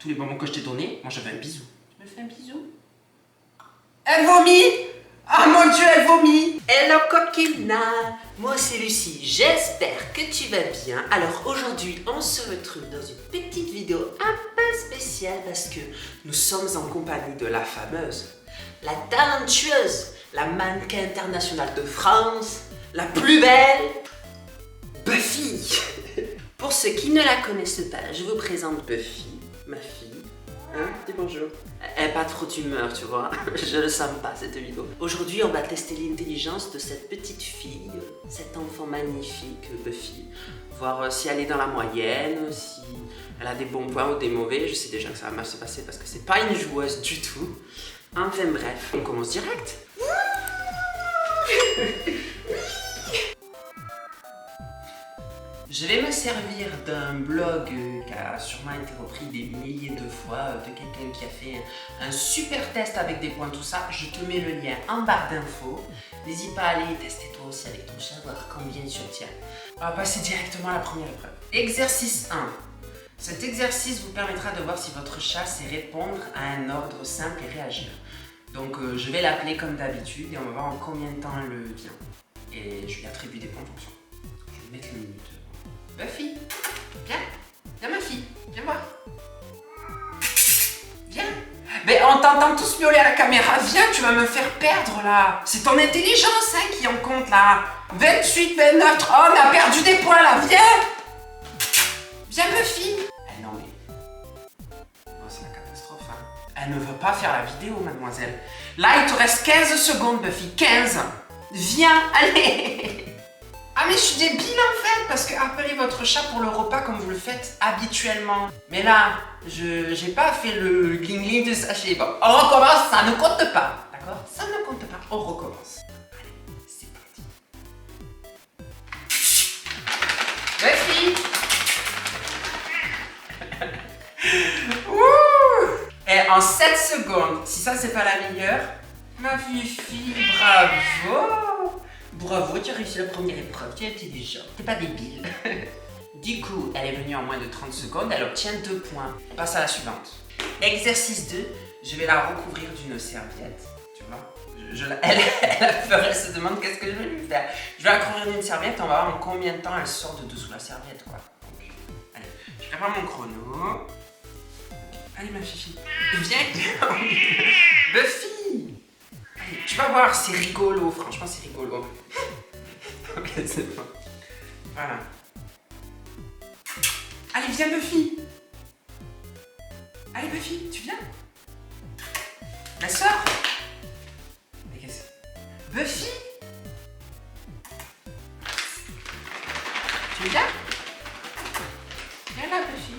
tous les bonbons que je t'ai donnés, moi j'avais un bisou. Tu me fais un bisou? Elle vomit! Ah mon Dieu, elle vomit! Hello coquina, moi c'est Lucie, j'espère que tu vas bien. Alors aujourd'hui on se retrouve dans une petite vidéo un peu spéciale parce que nous sommes en compagnie de la fameuse, la talentueuse, la mannequin internationale de France, la plus belle, Buffy. Pour ceux qui ne la connaissent pas, je vous présente Buffy, ma fille. Hein, dis bonjour. Elle n'a pas trop d'humeur, tu vois. Je le sens pas, cette vidéo. Aujourd'hui, on va tester l'intelligence de cette petite fille, cet enfant magnifique, Buffy. Voir si elle est dans la moyenne, si elle a des bons points ou des mauvais. Je sais déjà que ça va mal se passer parce que c'est pas une joueuse du tout. Enfin bref, on commence direct. Je vais me servir d'un blog qui a sûrement été repris des milliers de fois de quelqu'un qui a fait un super test avec des points, tout ça. Je te mets le lien en barre d'infos. N'hésite pas à aller tester toi aussi avec ton chat, voir combien tu obtiens. On va passer directement à la première épreuve. Exercice 1. Cet exercice vous permettra de voir si votre chat sait répondre à un ordre simple et réagir. Donc je vais l'appeler comme d'habitude et on va voir en combien de temps elle vient. Et je lui attribue des points en fonction. Je vais mettre le minute. Buffy, viens, viens ma fille, viens voir. Viens. Mais on t'entend tous miauler à la caméra, viens, tu vas me faire perdre là. C'est ton intelligence hein, qui en compte là. 28, 29, 30, on a perdu des points là, viens. Viens Buffy. Eh non mais... Oh, c'est la catastrophe hein. Elle ne veut pas faire la vidéo mademoiselle. Là il te reste 15 secondes Buffy, 15. Viens, allez. Ah mais je suis débile en fait, parce que appelez votre chat pour le repas comme vous le faites habituellement. Mais là, j'ai pas fait le gling-gling de sachet. Bon, on recommence, ça ne compte pas. D'accord? Ça ne compte pas, on recommence. Allez, c'est parti. Buffy. Et en 7 secondes, si ça c'est pas la meilleure, Ma fille, bravo. bravo, tu as réussi la première épreuve, tu es intelligent, t'es pas débile. Du coup, elle est venue en moins de 30 secondes, elle obtient 2 points. On passe à la suivante. Exercice 2, je vais la recouvrir d'une serviette, tu vois. Elle se demande qu'est-ce que je vais lui faire. Je vais la couvrir d'une serviette, on va voir en combien de temps elle sort de dessous la serviette, quoi. Donc, allez, je prépare mon chrono. Allez ma fifi, viens. Buffy. Allez, tu vas voir, c'est rigolo, franchement c'est rigolo. Ok, c'est bon. Voilà. Allez viens Buffy. Allez Buffy, tu viens. Ma soeur. Mais qu'est-ce que... Buffy. Tu viens. Viens là Buffy.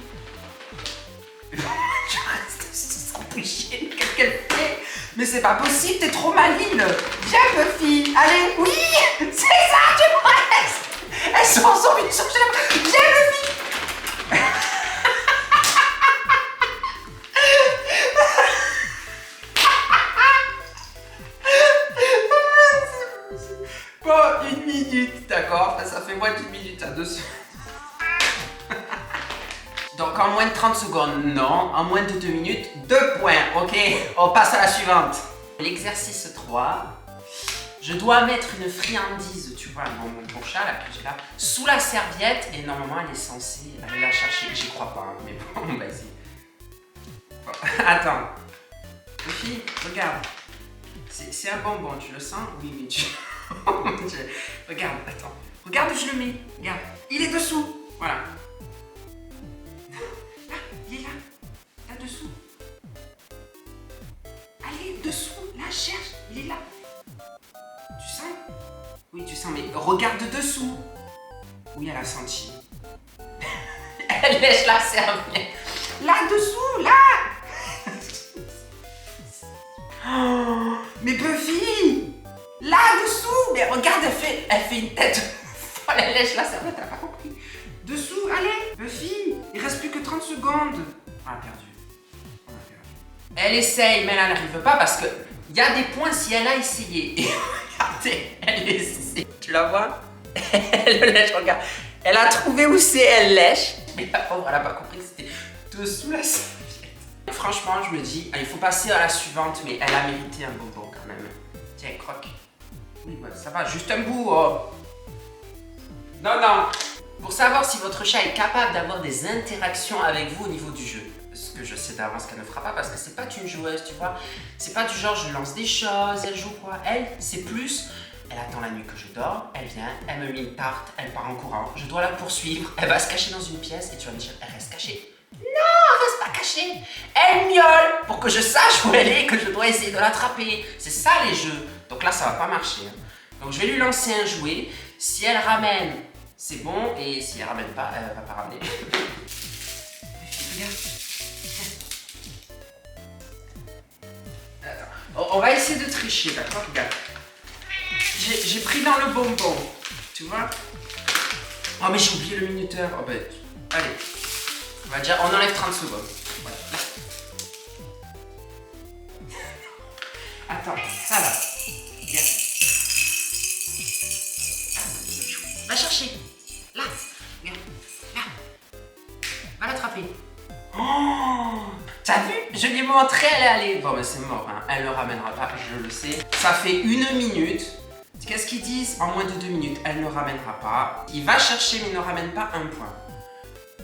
Tu restes sans bouger, qu'est-ce qu'elle fait? Mais c'est pas possible, t'es trop maligne. Viens Buffy. Allez, oui. C'est ça, tu me restes. Elles sont ensemble, ils sont chez la... Viens Buffy. Bon, 1 minute, d'accord? Ça fait moins d'1 minute là-dessus. Donc en moins de 30 secondes, non. En moins de 2 minutes, 2 points. Ok, on passe à la suivante. L'exercice 3. Je dois mettre une friandise, tu vois, mon chat là que j'ai là, sous la serviette et normalement elle est censée aller la chercher. J'y crois pas, hein, mais bon, on va essayer. Bon, attends. Sophie, regarde. C'est un bonbon, tu le sens? Oui, mais tu... Regarde, attends. Regarde où je le mets. Regarde. Il est dessous. Voilà. Là, il est là. Là-dessous. Allez, dessous. Là, cherche. Il est là. Tu sens? Oui, tu sens, mais regarde dessous. Oui, elle a senti. Elle lèche la serviette. Là-dessous, là. Oh, mais Buffy. Là-dessous. Mais regarde, elle fait une tête. Elle lèche la serviette, elle a pas compris. Dessous, allez. Buffy, il reste plus que 30 secondes. On a perdu. On a perdu. Elle essaye, mais elle n'arrive pas parce que il y a des points si elle a essayé. Et regardez, elle essaie. Tu la vois? Elle le lèche, regarde. Elle a trouvé où c'est, elle lèche. Mais la pauvre, elle a pas compris que c'était dessous la serviette. franchement, je me dis, il faut passer à la suivante, mais elle a mérité un bonbon quand même. Tiens, croque. Oui, bah, ça va, juste un bout. Oh. Non, non. Pour savoir si votre chat est capable d'avoir des interactions avec vous au niveau du jeu. Ce que je sais d'avance qu'elle ne fera pas parce que c'est pas une joueuse, tu vois. C'est pas du genre je lance des choses, elle joue quoi. Elle, c'est plus, elle attend la nuit que je dors, elle vient, elle me met une tarte, elle part en courant. Je dois la poursuivre, elle va se cacher dans une pièce et tu vas me dire, elle reste cachée. Non, elle reste pas cachée. Elle miaule pour que je sache où elle est et que je dois essayer de l'attraper. C'est ça les jeux. Donc là, ça va pas marcher. Donc je vais lui lancer un jouet. Si elle ramène, c'est bon. Et si elle ramène pas, elle va pas ramener. Regarde. Attends. On va essayer de tricher, d'accord? Regarde. J'ai pris dans le bonbon. Tu vois? Oh, mais j'ai oublié le minuteur. Oh, ben, allez. On va dire, on enlève 30 secondes. Voilà. Attends, ça va. Viens. Va chercher. Là. Viens. Là. Va l'attraper. Oh, t'as vu? Je lui ai montré, elle est allée. Bon, mais c'est mort, hein. Elle ne le ramènera pas, je le sais. Ça fait 1 minute. Qu'est-ce qu'ils disent? En moins de 2 minutes, elle ne ramènera pas. Il va chercher, mais il ne ramène pas un point.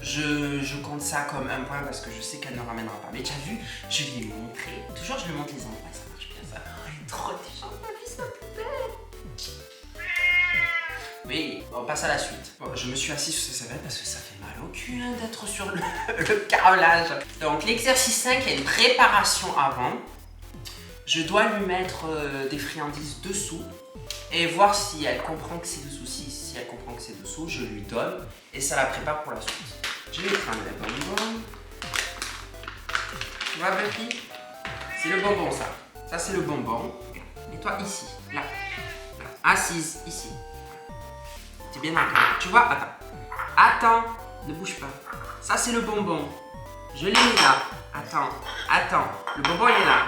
Je compte ça comme un point parce que je sais qu'elle ne ramènera pas. Mais tu as vu, je lui ai montré. Toujours, je lui montre les endroits, ça marche bien ça. Oh, elle est trop intelligente, ma fille, c'est ma poubelle. Oui, on passe à la suite. Bon, je me suis assis sur ces serviettes parce que ça fait mal au cul hein, d'être sur le carrelage. Donc, l'exercice 5, il y a une préparation avant. Je dois lui mettre des friandises dessous et voir si elle comprend que c'est dessous. Si elle comprend que c'est dessous, je lui donne et ça la prépare pour la suite. Je vais prendre le bonbon. Tu vois, Buffy? C'est le bonbon, ça. Ça, c'est le bonbon. Mets-toi ici, là. Assise, ici. T'es bien d'accord. Tu vois? Attends. Attends. Ne bouge pas. Ça, c'est le bonbon. Je l'ai mis là. Attends. Attends. Le bonbon, il est là.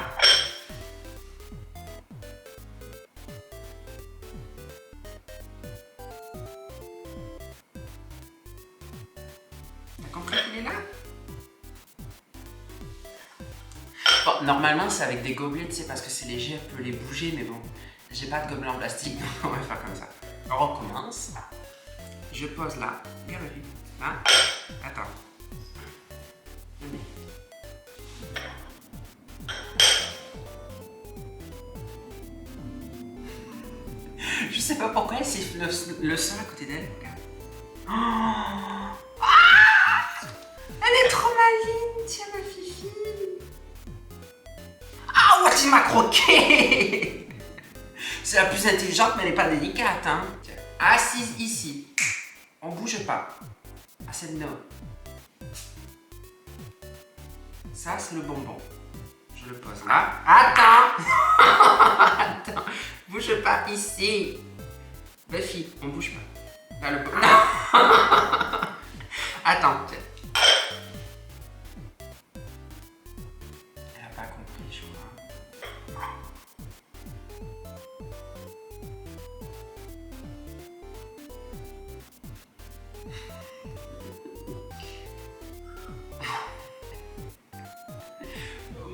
T'as compris qu'il est là? Bon, normalement, c'est avec des gobelets, tu sais, parce que c'est léger, elle peut les bouger, mais bon, j'ai pas de gobelet en plastique, donc on va faire comme ça. On recommence. Je pose là. Regarde, là. Attends. Je sais pas pourquoi elle s'est le sol à côté d'elle. Regarde. Oh ah, elle est trop maligne, tiens ma fifi. Ah ouais, tu m'as croqué. C'est la plus intelligente, mais elle n'est pas délicate. Hein. Tiens. Assise ici. On bouge pas. Ah, c'est non. Ça, c'est le bonbon. Je le pose là. Attends. Attends. Bouge pas ici. Buffy, on bouge pas. Là, le bonbon. Attends. Tiens. Elle a pas compris, je crois.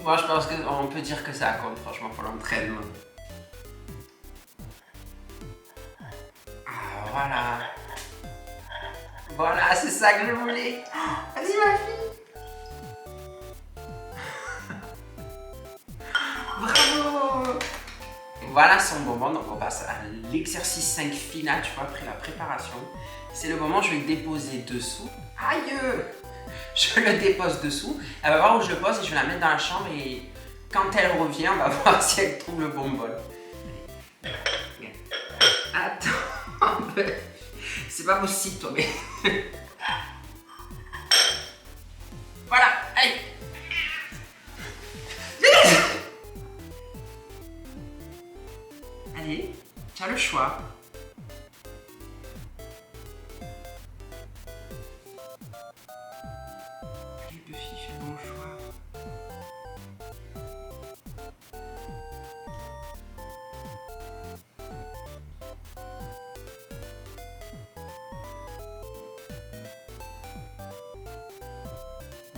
Moi, je pense qu'on peut dire que ça compte, franchement, pour l'entraînement. Ah, voilà. Voilà, c'est ça que je voulais. Vas-y, ma fille. Bravo. Voilà son bonbon, donc on passe à l'exercice 5 final, tu vois, après la préparation. C'est le moment où je vais le déposer dessous. Aïe! Je le dépose dessous, elle va voir où je le pose et je vais la mettre dans la chambre et quand elle revient, on va voir si elle trouve le bonbon. Attends, c'est pas possible toi, mais... Voilà, allez! Allez, tu as le choix. Allez, Buffy, fais le bon choix.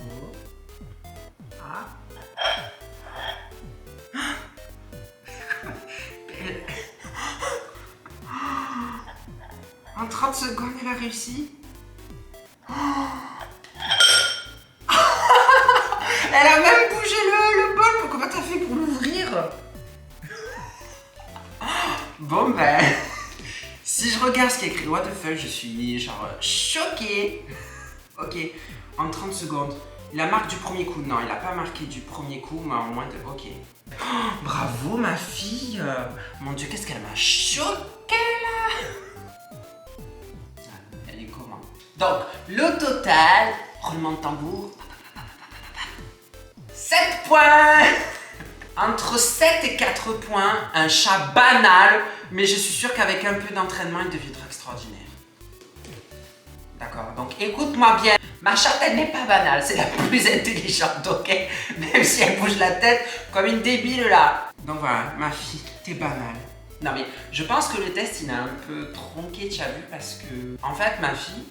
Oh. Ah. 30 secondes, elle a réussi. Oh. Elle a même bougé le bol. Comment t'as fait pour l'ouvrir? Bon ben, si je regarde ce qui est écrit what the fuck, je suis genre choquée. Ok, en 30 secondes. La marque du premier coup, non, il a pas marqué du premier coup, mais en moins de... Ok. Oh, bravo ma fille. Mon Dieu, qu'est-ce qu'elle m'a choquée là. Elle est comment? Donc, le total, roulement de tambour, 7 points. Entre 7 et 4 points, un chat banal, mais je suis sûre qu'avec un peu d'entraînement, il deviendra extraordinaire. D'accord, donc écoute-moi bien. Ma chatte, elle n'est pas banale, c'est la plus intelligente, ok? Même si elle bouge la tête comme une débile là. Donc voilà, ma fille, t'es banale. Non mais je pense que le test il a un peu tronqué, tu as vu, parce que en fait ma fille,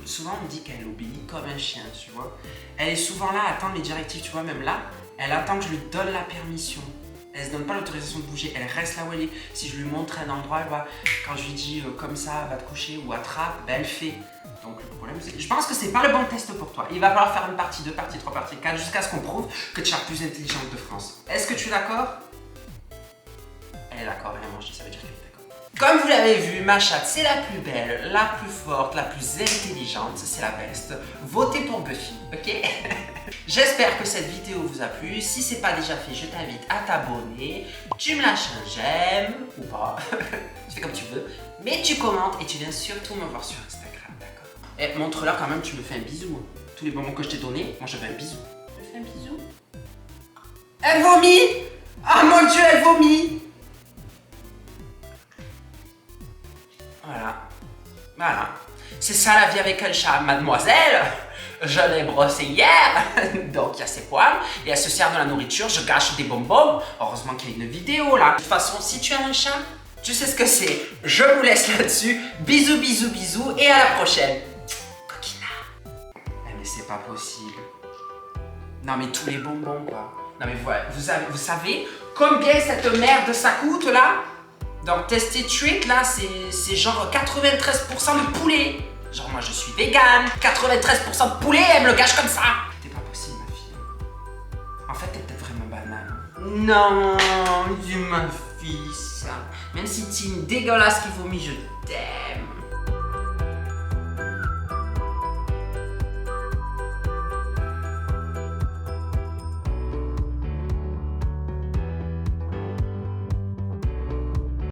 souvent on me dit qu'elle obéit comme un chien, tu vois. Elle est souvent là à attendre les directives, tu vois, même là, elle attend que je lui donne la permission. Elle se donne pas l'autorisation de bouger, elle reste là où elle est. Si je lui montre un endroit, elle va, quand je lui dis comme ça, va te coucher ou attrape, ben elle fait. Donc le problème c'est, je pense que c'est pas le bon test pour toi. Il va falloir faire une partie 2, partie 3, partie 4, jusqu'à ce qu'on prouve que tu es la plus intelligente de France. Est-ce que tu es d'accord? Elle est d'accord, vraiment, je dis ça veut dire qu'elle est d'accord. Comme vous l'avez vu, ma chatte, c'est la plus belle, la plus forte, la plus intelligente, c'est la best. Votez pour Buffy, ok? J'espère que cette vidéo vous a plu. Si c'est pas déjà fait, je t'invite à t'abonner. Tu me lâches un j'aime, ou pas, tu fais comme tu veux. Mais tu commentes et tu viens surtout me voir sur Instagram, d'accord? Et montre-leur quand même, tu me fais un bisou. Tous les moments que je t'ai donnés, moi je fais un bisou. Tu me fais un bisou? Elle vomit. Ah mon Dieu, elle vomit. Voilà. Voilà. C'est ça la vie avec un chat, mademoiselle. Je l'ai brossé hier, donc il y a ses poils, et elle se sert de la nourriture, je gâche des bonbons. Heureusement qu'il y a une vidéo là. De toute façon, si tu as un chat, tu sais ce que c'est. Je vous laisse là-dessus. Bisous, bisous, bisous, et à la prochaine. Coquina. Mais c'est pas possible. Non mais tous les bonbons quoi. Non mais voilà, vous savez combien cette merde ça coûte là? Donc Tasty Treat là, c'est genre 93% de poulet. Genre moi je suis vegan, 93% de poulet, elle me le gâche comme ça. C'est pas possible ma fille. En fait t'es peut-être vraiment banale. Non, dis ma fille ça. Même si t'es une dégueulasse qui vomit, je t'aime.